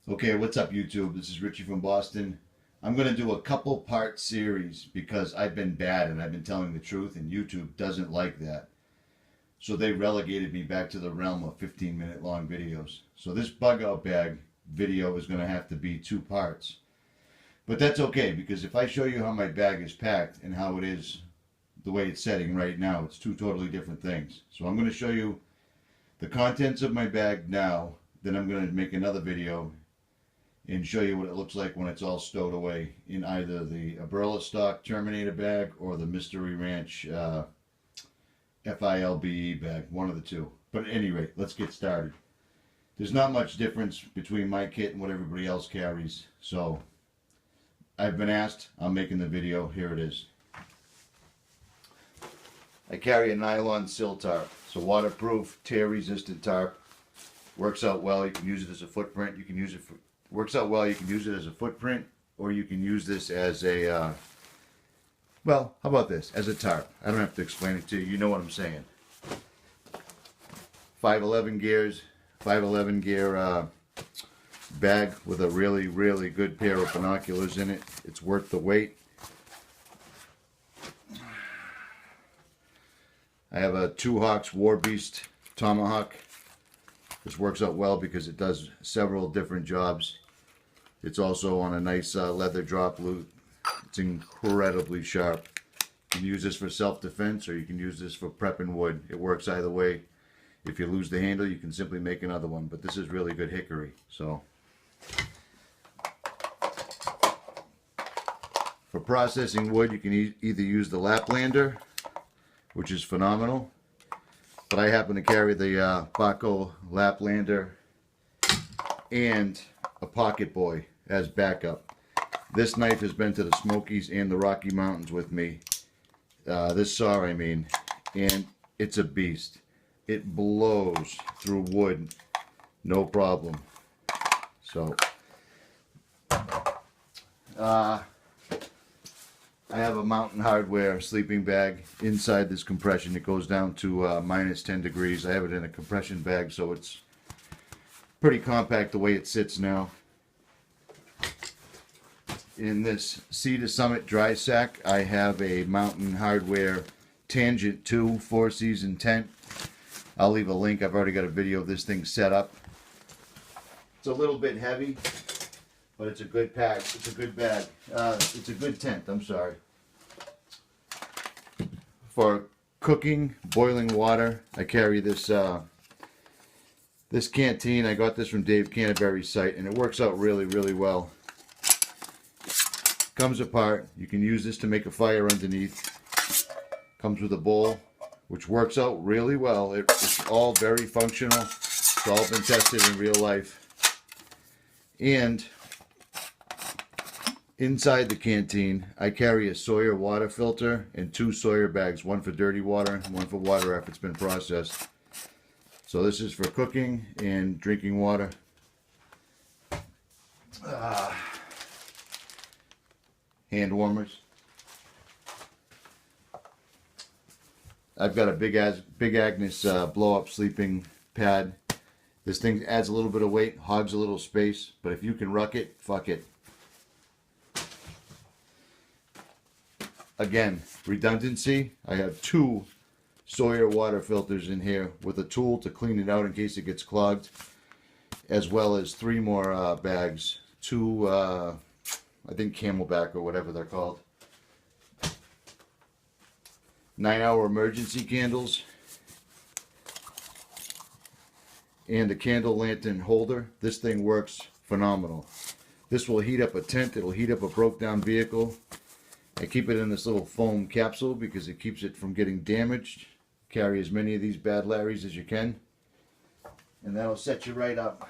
Okay, what's up YouTube? This is Richie from Boston. I'm going to do a couple part series because I've been bad and I've been telling the truth and YouTube doesn't like that. So they relegated me back to the realm of 15-minute long videos. So this bug out bag video is going to have to be 2 parts. But that's okay because if I show you how my bag is packed and how it is the way it's setting right now, it's 2 totally different things. So I'm going to show you the contents of my bag now, then I'm going to make another video and show you what it looks like when it's all stowed away in either the 𝗙𝗲𝗍 stock Terminator bag or the Mystery Ranch 𝗙𝗲𝗍𝗍𝗍 bag, one of the two. But at any rate, let's get started. There's not much difference between my kit and what everybody else carries, so I've been asked, I'm making the video, here it is. I carry a nylon sill tarp, so waterproof, tear resistant tarp. Works out well, you can use it as a footprint, you can use it for works out well. You can use it as a footprint, or you can use this as a, well, how about this? As a tarp. I don't have to explain it to you. You know what I'm saying. 511 gears, 511 gear bag with a really, really good pair of binoculars in it. It's worth the wait. I have a 2 Hawks War Beast tomahawk. This works out well because it does several different jobs. It's also on a nice leather drop loop. It's incredibly sharp. You can use this for self-defense or you can use this for prepping wood. It works either way. If you lose the handle, you can simply make another one. But this is really good hickory. So, for processing wood, you can either use the Laplander, which is phenomenal. But I happen to carry the 𝗙𝗲𝗍𝗍𝗍 Laplander and a Pocket Boy as backup. This knife has been to the Smokies and the Rocky Mountains with me. This saw, I mean, and it's a beast. It blows through wood, no problem. So, I have a Mountain Hardwear sleeping bag inside this compression. It goes down to minus 10 degrees. I have it in a compression bag, so it's pretty compact the way it sits now. In this Sea to Summit dry sack, I have a Mountain Hardwear Tangent 2 4-season tent. I'll leave a link. I've already got a video of this thing set up. It's a little bit heavy, but it's a good pack. It's a good bag. It's a good tent, I'm sorry. For cooking, boiling water, I carry this this canteen. I got this from Dave Canterbury's site, and it works out really, really well. Comes apart. You can use this to make a fire underneath. Comes with a bowl, which works out really well. It's all very functional. It's all been tested in real life. And inside the canteen, I carry a Sawyer water filter and 2 Sawyer bags, one for dirty water and one for water after it's been processed. So this is for cooking and drinking water. Hand warmers. I've got a Big Agnes blow-up sleeping pad. This thing adds a little bit of weight, hogs a little space, but if you can ruck it, fuck it. Again, redundancy. I have 2 Sawyer water filters in here with a tool to clean it out in case it gets clogged, as well as 3 more bags, 2 I think Camelback or whatever they're called. 9-hour emergency candles and a candle lantern holder. This thing works phenomenal. This will heat up a tent. It'll heat up a broke down vehicle. I keep it in this little foam capsule because it keeps it from getting damaged. Carry as many of these bad Larrys as you can, and that'll set you right up.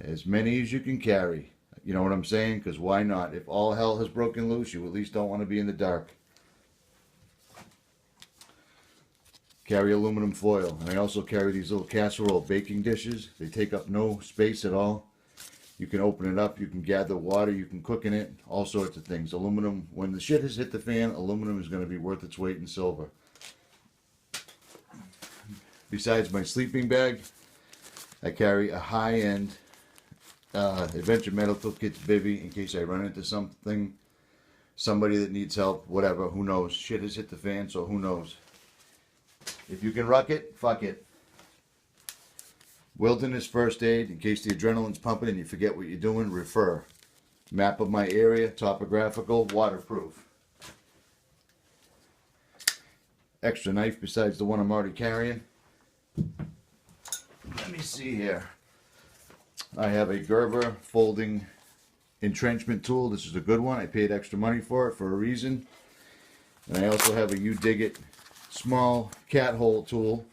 As many as you can carry. You know what I'm saying? Because why not? If all hell has broken loose, you at least don't want to be in the dark. Carry aluminum foil. And I also carry these little casserole baking dishes. They take up no space at all. You can open it up, you can gather water, you can cook in it, all sorts of things. Aluminum, when the shit has hit the fan, aluminum is going to be worth its weight in silver. Besides my sleeping bag, I carry a high-end Adventure Medical Kits bivvy in case I run into something, somebody that needs help, whatever, who knows. Shit has hit the fan, so who knows. If you can ruck it, fuck it. Wilderness first aid, in case the adrenaline's pumping and you forget what you're doing, refer. Map of my area, topographical, waterproof. Extra knife besides the one I'm already carrying. Let me see here. I have a Gerber folding entrenchment tool. This is a good one. I paid extra money for it for a reason. And I also have a U-Dig-It small cat hole tool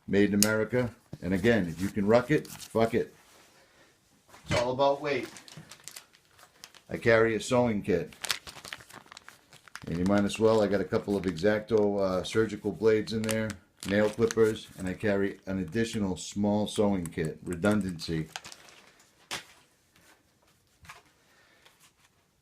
made in America. And again, if you can ruck it, fuck it. It's all about weight. I carry a sewing kit. And you might as well, I got a couple of X-Acto surgical blades in there, nail clippers, and I carry an additional small sewing kit, redundancy.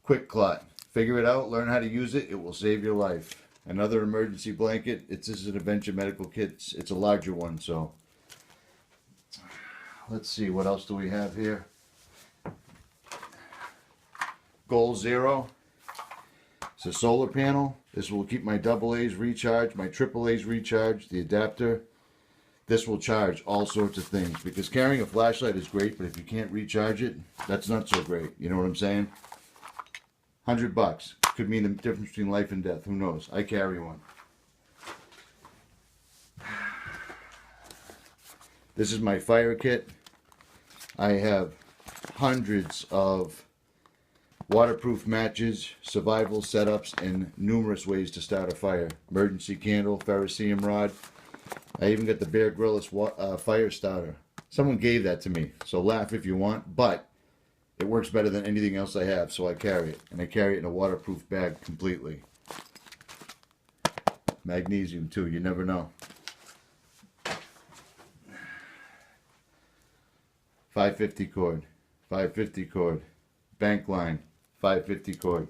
Quick clot. Figure it out, learn how to use it, it will save your life. Another emergency blanket. This is an Adventure Medical Kit. It's a larger one, so. Let's see, what else do we have here? Goal Zero. It's a solar panel. This will keep my AA's recharged, my AAA's recharged, the adapter. This will charge all sorts of things, because carrying a flashlight is great, but if you can't recharge it, that's not so great. You know what I'm saying? $100 could mean the difference between life and death. Who knows? I carry one. This is my fire kit. I have hundreds of waterproof matches, survival setups, and numerous ways to start a fire. Emergency candle, ferrocerium rod. I even got the Bear Grylls fire starter. Someone gave that to me, so laugh if you want, but it works better than anything else I have, so I carry it. And I carry it in a waterproof bag completely. Magnesium too, you never know. 550 cord, 550 cord, bank line, 550 cord.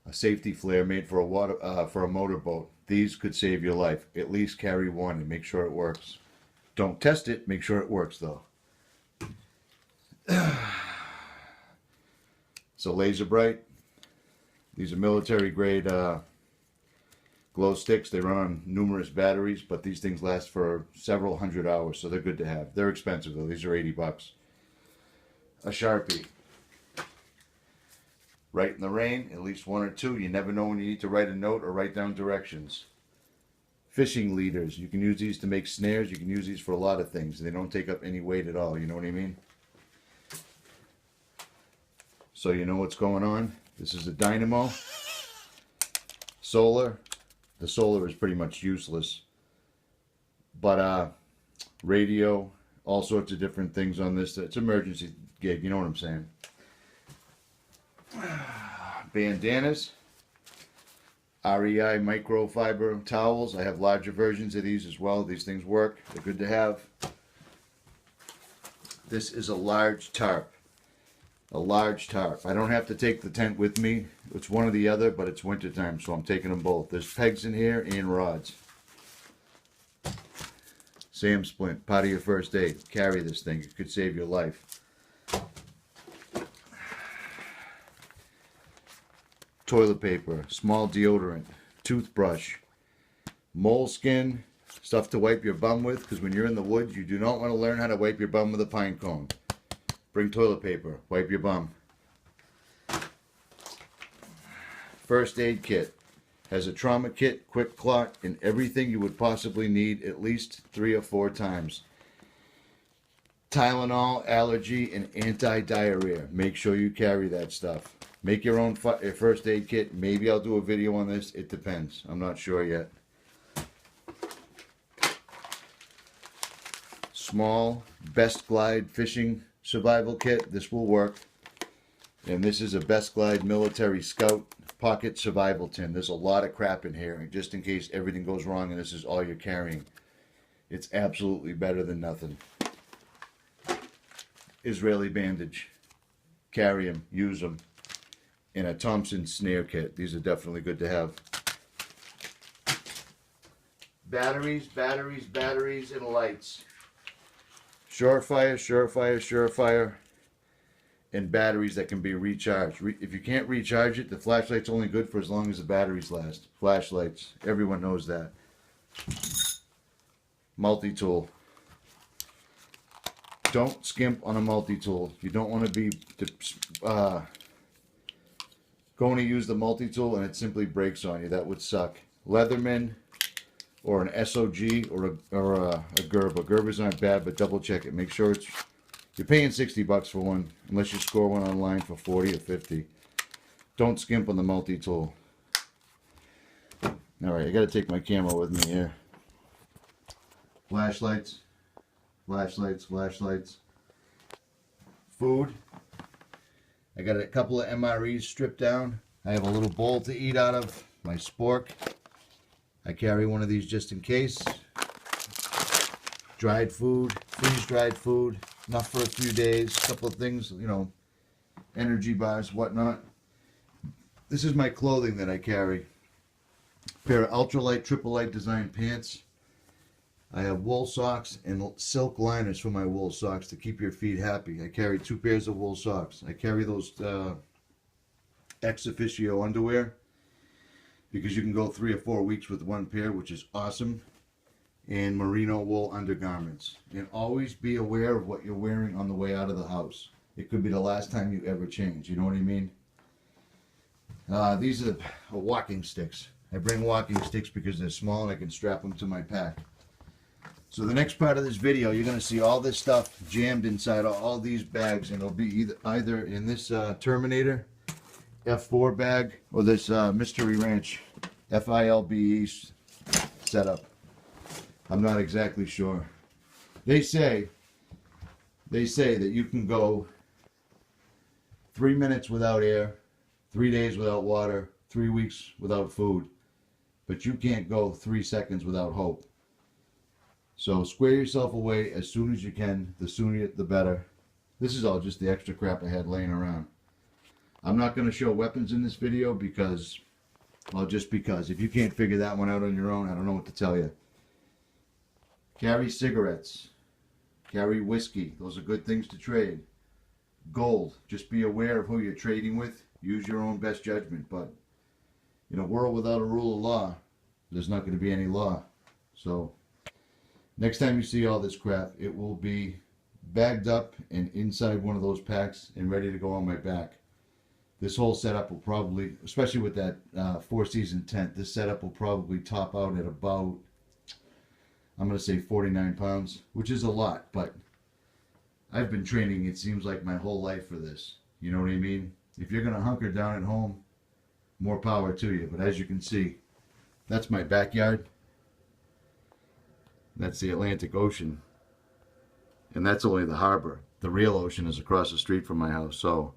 A safety flare made for a motorboat. These could save your life. At least carry one and make sure it works. Don't test it, make sure it works though. So laser bright. These are military grade glow sticks. They run on numerous batteries, but these things last for several hundred hours, so they're good to have. They're expensive though. These are $80. A Sharpie. Write in the rain, at least one or two. You never know when you need to write a note or write down directions. Fishing leaders. You can use these to make snares. You can use these for a lot of things. They don't take up any weight at all. You know what I mean? So you know what's going on. This is a dynamo. Solar. The solar is pretty much useless. But radio, all sorts of different things on this. It's an emergency gig. You know what I'm saying? Bandanas, REI microfiber towels. I have larger versions of these as well. These things work. They're good to have. This is a large tarp. A large tarp. I don't have to take the tent with me. It's one or the other, but it's winter time, so I'm taking them both. There's pegs in here and rods. Sam Splint, part of your first aid. Carry this thing. It could save your life. Toilet paper, small deodorant, toothbrush, moleskin, stuff to wipe your bum with, because when you're in the woods, you do not want to learn how to wipe your bum with a pine cone. Bring toilet paper, wipe your bum. First aid kit. Has a trauma kit, quick clot, and everything you would possibly need at least 3 or 4 times. Tylenol, allergy, and anti-diarrhea. Make sure you carry that stuff. Make your own first aid kit. Maybe I'll do a video on this. It depends. I'm not sure yet. Small Best Glide fishing survival kit. This will work. And this is a Best Glide Military Scout pocket survival tin. There's a lot of crap in here, just in case everything goes wrong and this is all you're carrying. It's absolutely better than nothing. Israeli bandage. Carry them. Use them. And a Thompson snare kit. These are definitely good to have. batteries, batteries, batteries, and lights. Surefire, surefire, surefire, and batteries that can be recharged. If you can't recharge it, the flashlight's only good for as long as the batteries last. Flashlights, everyone knows that. Multi-tool. Don't skimp on a multi-tool. You don't want to be going to use the multi-tool and it simply breaks on you. That would suck. Leatherman or an SOG or a 𝗙𝗲𝗯𝗿𝗂. 𝗙𝗲𝗯𝗿𝗂s aren't bad, but double check it. Make sure it's, you're paying $60 for one, unless you score one online for 40 or 50. Don't skimp on the multi-tool. Alright, I gotta take my camera with me here. Flashlights, flashlights, flashlights. Food. I got a couple of MREs stripped down. I have a little bowl to eat out of, my spork. I carry one of these just in case. Dried food, freeze-dried food, enough for a few days. A couple of things, you know, energy bars, whatnot. This is my clothing that I carry. A pair of ultralight, triple light design pants. I have wool socks and silk liners for my wool socks to keep your feet happy. I carry 2 pairs of wool socks. I carry those ex officio underwear because you can go 3 or 4 weeks with one pair, which is awesome. And merino wool undergarments. And always be aware of what you're wearing on the way out of the house. It could be the last time you ever change, you know what I mean? These are walking sticks. I bring walking sticks because they're small and I can strap them to my pack. So the next part of this video, you're going to see all this stuff jammed inside all these bags, and it'll be either in this Terminator F4 bag or this Mystery Ranch FILBE setup. I'm not exactly sure. They say that you can go 3 minutes without air, 3 days without water, 3 weeks without food, but you can't go 3 seconds without hope. So square yourself away as soon as you can. The sooner the better. This is all just the extra crap I had laying around. I'm not going to show weapons in this video because, well, just because. If you can't figure that one out on your own, I don't know what to tell you. Carry cigarettes. Carry whiskey. Those are good things to trade. Gold. Just be aware of who you're trading with. Use your own best judgment. But in a world without a rule of law, there's not going to be any law. So next time you see all this crap, it will be bagged up and inside one of those packs and ready to go on my back. This whole setup will probably, especially with that 4-season tent, this setup will probably top out at about, I'm going to say 49 pounds, which is a lot, but I've been training, it seems like, my whole life for this. You know what I mean? If you're going to hunker down at home, more power to you. But as you can see, that's my backyard. That's the Atlantic Ocean. And that's only the harbor. The real ocean is across the street from my house. So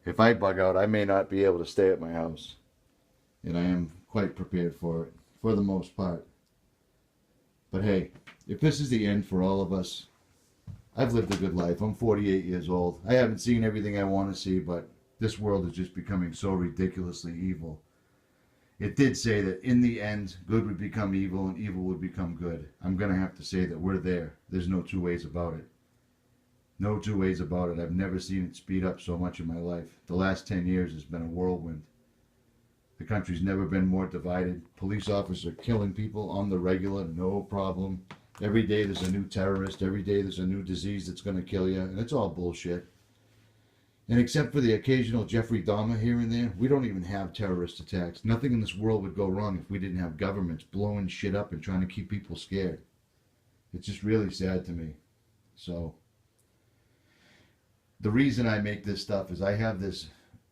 if I bug out, I may not be able to stay at my house. And I am quite prepared for it, for the most part. But hey, if this is the end for all of us, I've lived a good life. I'm 48 years old. I haven't seen everything I want to see, but this world is just becoming so ridiculously evil. It did say that in the end, good would become evil and evil would become good. I'm going to have to say that we're there. There's no two ways about it. No two ways about it. I've never seen it speed up so much in my life. The last 10 years has been a whirlwind. The country's never been more divided. Police officers are killing people on the regular, no problem. Every day there's a new terrorist. Every day there's a new disease that's going to kill you. And it's all bullshit. And except for the occasional Jeffrey Dahmer here and there, we don't even have terrorist attacks. Nothing in this world would go wrong if we didn't have governments blowing shit up and trying to keep people scared. It's just really sad to me. So the reason I make this stuff is I have this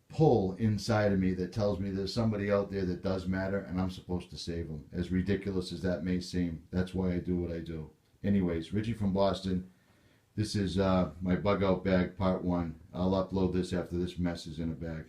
pull inside of me that tells me there's somebody out there that does matter and I'm supposed to save them. As ridiculous as that may seem, that's why I do what I do. Anyways, Richie from Boston. This is my bug out bag part 1. I'll upload this after this mess is in a bag.